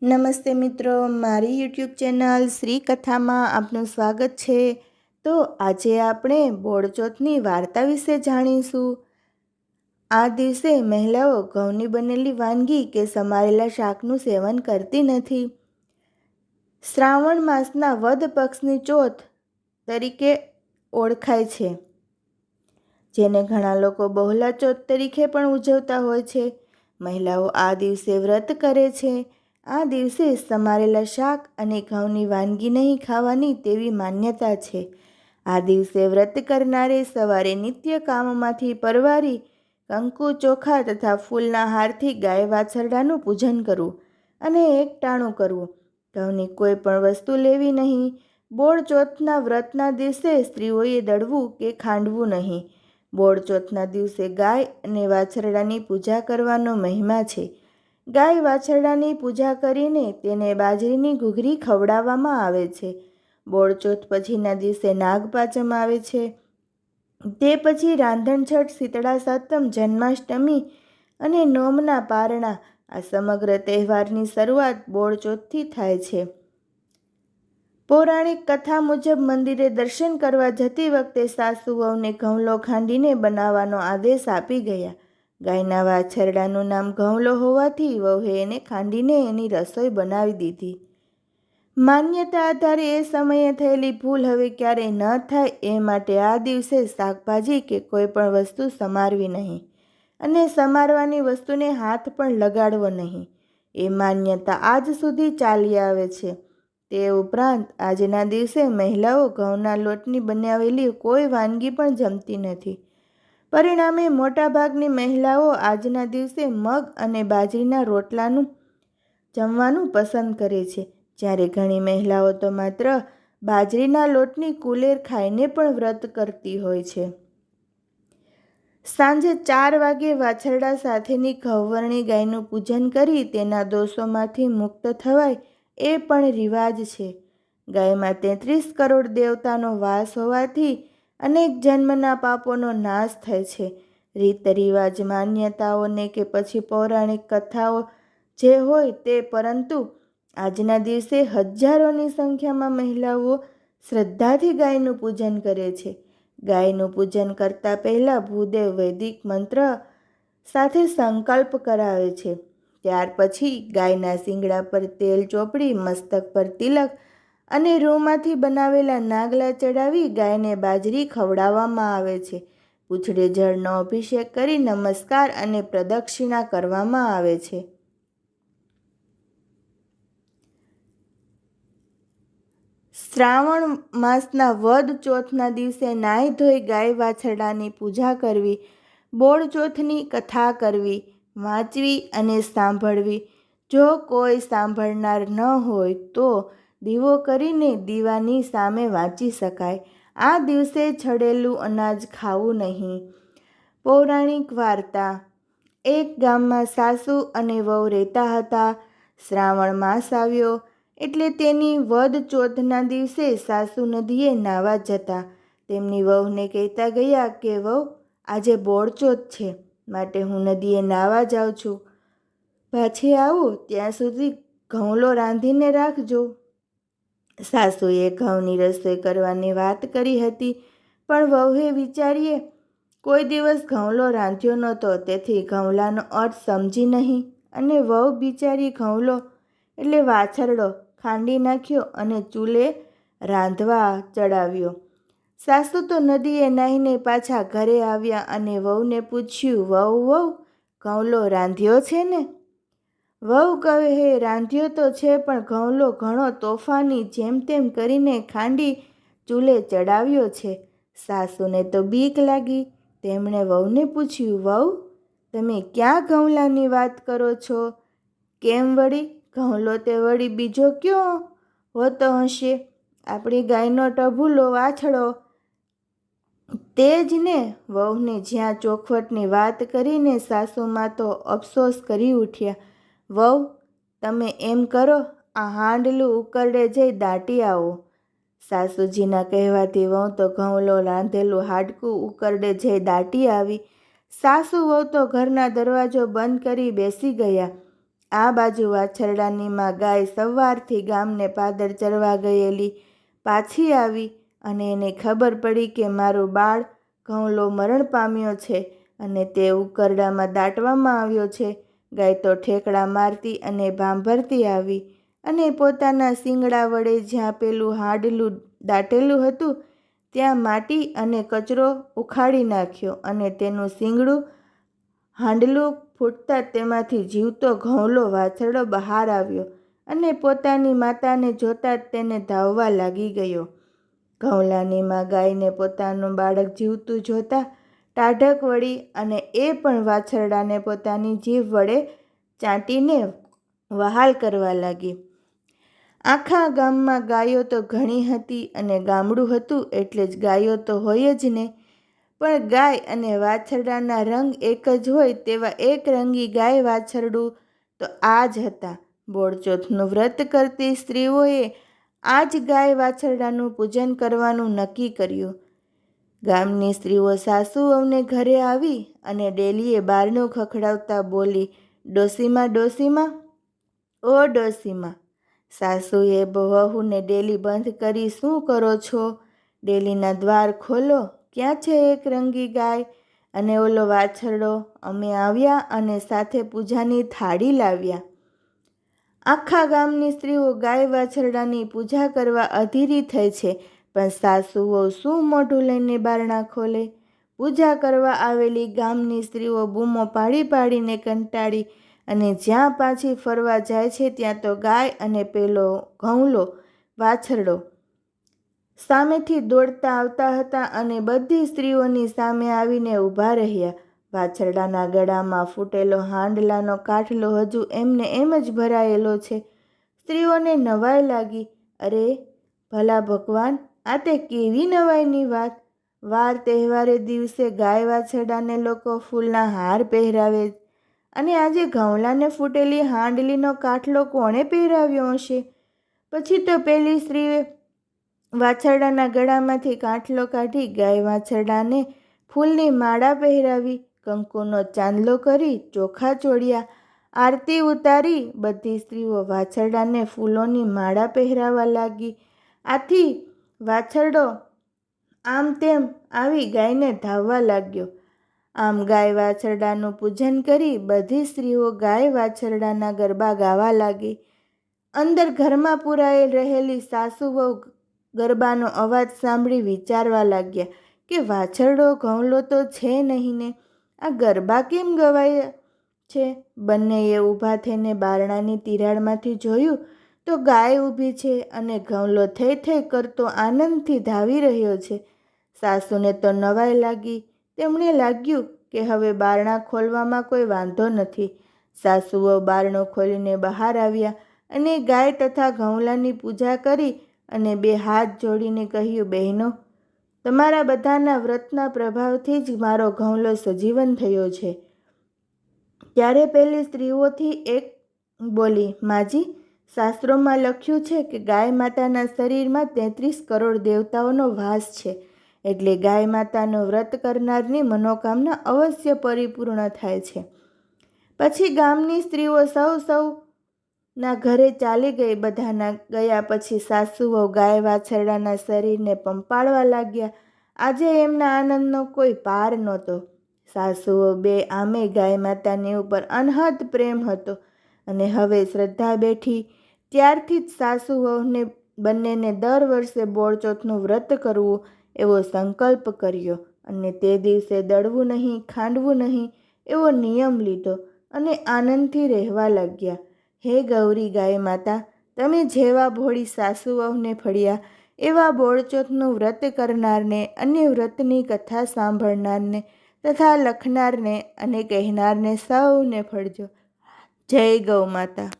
નમસ્તે મિત્રો, મારી યુટ્યુબ ચેનલ શ્રી કથામાં આપનું સ્વાગત છે। તો આજે આપણે બોળચોથની વાર્તા વિશે જાણીશું। આ દિવસે મહિલાઓ ઘઉંની બનેલી વાનગી કે સમારેલા શાકનું સેવન કરતી નથી। શ્રાવણ માસના વદ પક્ષની ચોથ તરીકે ઓળખાય છે, જેને ઘણા લોકો બહોલા ચોથ તરીકે પણ ઉજવતા હોય છે। મહિલાઓ આ દિવસે વ્રત કરે છે। આ દિવસે સમારેલા શાક અને ઘઉંની વાનગી નહીં ખાવાની તેવી માન્યતા છે। આ દિવસે વ્રત કરનારે સવારે નિત્ય કામમાંથી પરવારી કંકુ, ચોખા તથા ફૂલના હારથી ગાય વાછરડાનું પૂજન કરવું અને એકટાણું કરવું। ઘઉંની કોઈ પણ વસ્તુ લેવી નહીં। બોળચોથના વ્રતના દિવસે સ્ત્રીઓએ દળવું કે ખાંડવું નહીં। બોળચોથના દિવસે ગાય અને વાછરડાની પૂજા કરવાનો મહિમા છે। ગાય વાછરડાની પૂજા કરીને તેને બાજરીની ઘૂઘરી ખવડાવવામાં આવે છે। બોળચોથ પછીના દિવસે નાગપાંચમ આવે છે। તે પછી રાંધણછઠ, શીતળા સાતમ, જન્માષ્ટમી અને નોમના પારણા, આ સમગ્ર તહેવારની શરૂઆત બોળચોથથી થાય છે। પૌરાણિક કથા મુજબ મંદિરે દર્શન કરવા જતી વખતે સાસુ વહુને ઘઉંલો ખાંડીને બનાવવાનો આદેશ આપી ગયા। ગાયના વાછરડાનું નામ ઘઉંલો હોવાથી વહુએ એને ખાંડીને એની રસોઈ બનાવી દીધી। માન્યતા આધારે એ સમયે થયેલી ભૂલ હવે ક્યારેય ન થાય એ માટે આ દિવસે શાકભાજી કે કોઈ પણ વસ્તુ સમારવી નહીં અને સમારવાની વસ્તુને હાથ પણ લગાડવો નહીં, એ માન્યતા આજ સુધી ચાલી આવે છે। તે ઉપરાંત આજના દિવસે મહિલાઓ ઘઉંના લોટની બનાવેલી કોઈ વાનગી પણ જમતી નથી। પરિણામે મોટાભાગની મહિલાઓ આજના દિવસે મગ અને બાજરીના રોટલાનું જમવાનું પસંદ કરે છે, જ્યારે ઘણી મહિલાઓ તો માત્ર બાજરીના લોટની કુલેર ખાઈને પણ વ્રત કરતી હોય છે। સાંજે 4 વાગે વાછરડા સાથેની ઘઉંવર્ણી ગાયનું પૂજન કરી તેના દોષોમાંથી મુક્ત થવાય એ પણ રિવાજ છે। ગાયમાં 33 કરોડ દેવતાનો વાસ હોવાથી અનેક જન્મના પાપોનો નાશ થાય છે। રીત રિવાજ, માન્યતાઓને કે પછી પૌરાણિક કથાઓ જે હોય તે, પરંતુ આજના દિવસે હજારોની સંખ્યામાં મહિલાઓ શ્રદ્ધાથી ગાયનું પૂજન કરે છે। ગાયનું પૂજન કરતા પહેલા ભૂદેવ વૈદિક મંત્ર સાથે સંકલ્પ કરાવે છે। ત્યાર પછી ગાયના શિંગડા પર તેલ ચોપડી, મસ્તક પર તિલક અને રૂમાંથી બનાવેલા નાગલા ચડાવી ગાયને બાજરી ખવડાવવામાં આવે છે। પૂંછડે જળનો અભિષેક કરી નમસ્કાર અને પ્રદક્ષિણા કરવામાં આવે છે। શ્રાવણ માસના વદ ચોથના દિવસે નાહી ધોઈ ગાય વાછરડાની પૂજા કરવી, બોળચોથની કથા કરવી, વાંચવી અને સાંભળવી। જો કોઈ સાંભળનાર ન હોય તો દીવો કરીને દીવાની સામે વાંચી શકાય। આ દિવસે છડેલું અનાજ ખાવું નહીં। પૌરાણિક વાર્તા। એક ગામમાં સાસુ અને વહુ રહેતા હતા। શ્રાવણ માસ આવ્યો એટલે તેની વદ ચોથના દિવસે સાસુ નદીએ નાહવા જતા તેમની વહુને કહેતા ગયા કે વહુ, આજે બોળચોથ છે, માટે હું નદીએ નાહવા જાઉં છું, પાછી આવું ત્યાં સુધી ઘઉંલો રાંધીને રાખજો। સાસુએ ઘઉંની રસોઈ કરવાની વાત કરી હતી, પણ વહુએ વિચારીએ કોઈ દિવસ ઘઉંલો રાંધ્યો નહોતો, તેથી ઘઉંલાનો અર્થ સમજી નહીં અને વહુ બિચારી ઘઉંલો એટલે વાછરડો ખાંડી નાખ્યો અને ચૂલે રાંધવા ચડાવ્યો। સાસુ તો નદીએ નાહીને પાછા ઘરે આવ્યા અને વહુને પૂછ્યું, વહુ, ઘઉંલો રાંધ્યો છે ને? વહુ કહે, રાંધ્યો તો છે, પણ ઘઉંલો ઘણો તોફાની, જેમ તેમ કરીને ખાંડી ચૂલે ચડાવ્યો છે। સાસુને તો બીક લાગી। તેમણે વહુને પૂછ્યું, વહુ, તમે ક્યાં ઘઉંલાની વાત કરો છો? કેમ વળી? ઘઉંલો તે વળી બીજો કયો હોતો હશે? આપણી ગાયનો ટભુલો વાછડો તે જ ને? વહુને જ્યાં ચોખવટની વાત કરીને સાસુમાં તો અફસોસ કરી ઉઠ્યા। વહુ, તમે એમ કરો, આ હાંડલું ઉકરડે જઈ દાટી આવો। સાસુજીના કહેવાથી વહુ તો ઘઉંલો રાંધેલું હાડકું ઉકરડે જઈ દાટી આવી। સાસુ વહુ તો ઘરના દરવાજો બંધ કરી બેસી ગયા। આ બાજુ વાછરડાની માં ગાય સવારથી ગામને પાદર ચરવા ગયેલી પાછી આવી અને એને ખબર પડી કે મારું બાળ ઘઉંલો મરણ પામ્યો છે અને તે ઉકરડામાં દાટવામાં આવ્યો છે. ગાય તો ઠેકડા મારતી અને ભાંભરતી આવી અને પોતાના શિંગડા વડે જ્યાં પેલું હાડલું દાટેલું હતું ત્યાં માટી અને કચરો ઉખાડી નાખ્યો અને તેનું શિંગડું હાંડલું ફૂટતા તેમાંથી જીવતો ઘઉંલો વાછરડો બહાર આવ્યો અને પોતાની માતાને જોતા જ તેને ધાવવા લાગી ગયો. ઘઉંલાની માં ગાયને પોતાનું બાળક જીવતું જોતા ટાઢક વળી અને એ પણ વાછરડાને પોતાની જીભ વડે ચાંટીને વહાલ કરવા લાગી. આખા ગામમાં ગાયો તો ઘણી હતી અને ગામડું હતું એટલે જ ગાયો તો હોય જ ને, પણ ગાય અને વાછરડાના રંગ એક જ હોય તેવા એક રંગી ગાય વાછરડું તો આ જ હતા. બોળચોથનું વ્રત કરતી સ્ત્રીઓએ આ જ ગાય વાછરડાનું પૂજન કરવાનું નક્કી કર્યું. ગામની સ્ત્રીઓ સાસુ વહુને ઘરે આવી અને ડેલીએ બારણું ખખડાવતા બોલી, ડોસીમાં ડોસીમાં, ઓ ડોસીમાં. સાસુએ વહુને ડેલી બંધ કરી, શું કરો છો? ડેલીના દ્વાર ખોલો, ક્યાં છે એક રંગી ગાય અને ઓલો વાછરડો? અમે આવ્યા અને સાથે પૂજાની થાળી લાવ્યા. આખા ગામની સ્ત્રીઓ ગાય વાછરડાની પૂજા કરવા અધીરી થઈ છે, પણ સાસુ વહુ શું મોઢું લઈને બારણા ખોલે? પૂજા કરવા આવેલી ગામની સ્ત્રીઓ બૂમો પાડી પાડીને કંટાળી અને જ્યાં પાછી ફરવા જાય છે ત્યાં તો ગાય અને પેલો ઘઉંલો વાછરડો સામેથી દોડતા આવતા હતા અને બધી સ્ત્રીઓની સામે આવીને ઊભા રહ્યા. વાછરડાના ગળામાં ફૂટેલો હાંડલાનો કાઠલો હજુ એમને એમ જ ભરાયેલો છે. સ્ત્રીઓને નવાઈ લાગી. અરે ભલા ભગવાન, આ તે કેવી નવાઈની વાત! વાર તહેવારે દિવસે ગાય વાછરડાને લોકો ફૂલના હાર પહેરાવે અને આજે ઘઉંલાને ફૂટેલી હાંડલીનો કાઠલો કોણે પહેરાવ્યો હશે? પછી તો પેલી સ્ત્રીએ વાછરડાના ગળામાંથી કાઠલો કાઢી ગાય વાછરડાને ફૂલની માળા પહેરાવી, કંકુનો ચાંદલો કરી, ચોખા ચોળ્યા, આરતી ઉતારી. બધી સ્ત્રીઓ વાછરડાને ફૂલોની માળા પહેરાવા લાગી. આથી વાછરડો આમ તેમ આવી ગાયને ધાવવા લાગ્યો. આમ ગાય વાછરડાનું પૂજન કરી બધી સ્ત્રીઓ ગાય વાછરડાના ગરબા ગાવા લાગી. અંદર ઘરમાં પૂરાયેલ રહેલી સાસુ વહુ ગરબાનો અવાજ સાંભળી વિચારવા લાગ્યા કે વાછરડો ઘઉંલો તો છે નહીં ને, આ ગરબા કેમ ગવાય છે? બંનેએ ઊભા થઈને બારણાની તિરાડમાંથી જોયું તો ગાય ઊભી છે અને ઘઉંલો થઈ થઈ કરતો આનંદથી ધાવી રહ્યો છે. સાસુને તો નવાઈ લાગી. તેમણે લાગ્યું કે હવે બારણા ખોલવામાં કોઈ વાંધો નથી. સાસુઓ બારણું ખોલીને બહાર આવ્યા અને ગાય તથા ઘઉંલાની પૂજા કરી અને બે હાથ જોડીને કહ્યું, બહેનો, તમારા બધાના વ્રતના પ્રભાવથી જ મારો ઘઉંલો સજીવન થયો છે. ત્યારે પેલી સ્ત્રીઓથી એક બોલી, માજી, શાસ્ત્રોમાં લખ્યું છે કે ગાય માતાના શરીરમાં 33 કરોડ દેવતાઓનો વાસ છે, એટલે ગાય માતાનું વ્રત કરનારની મનોકામના અવશ્ય પરિપૂર્ણ થાય છે. પછી ગામની સ્ત્રીઓ સૌના ઘરે ચાલી ગઈ. બધાના ગયા પછી સાસુ વહુ ગાય વાછરડાના શરીરને પંપાળવા લાગ્યા. આજે એમના આનંદનો કોઈ પાર નહોતો. સાસુઓ બે આમે ગાય માતાની ઉપર અનહદ પ્રેમ હતો અને હવે શ્રદ્ધા બેઠી ત્યારથી જ સાસુ વહુને બંનેને દર વર્ષે બોળચોથનું વ્રત કરવું એવો સંકલ્પ કર્યો અને તે દિવસે દળવું નહીં, ખાંડવું નહીં એવો નિયમ લીધો અને આનંદથી રહેવા લાગ્યા. હે ગૌરી ગાય માતા, તમે જેવા ભોળી સાસુ વહુને ફળ્યા એવા બોળચોથનું વ્રત કરનારને, અન્ય વ્રતની કથા સાંભળનારને તથા લખનારને અને કહેનારને સૌને ફળજો. જય ગૌ માતા.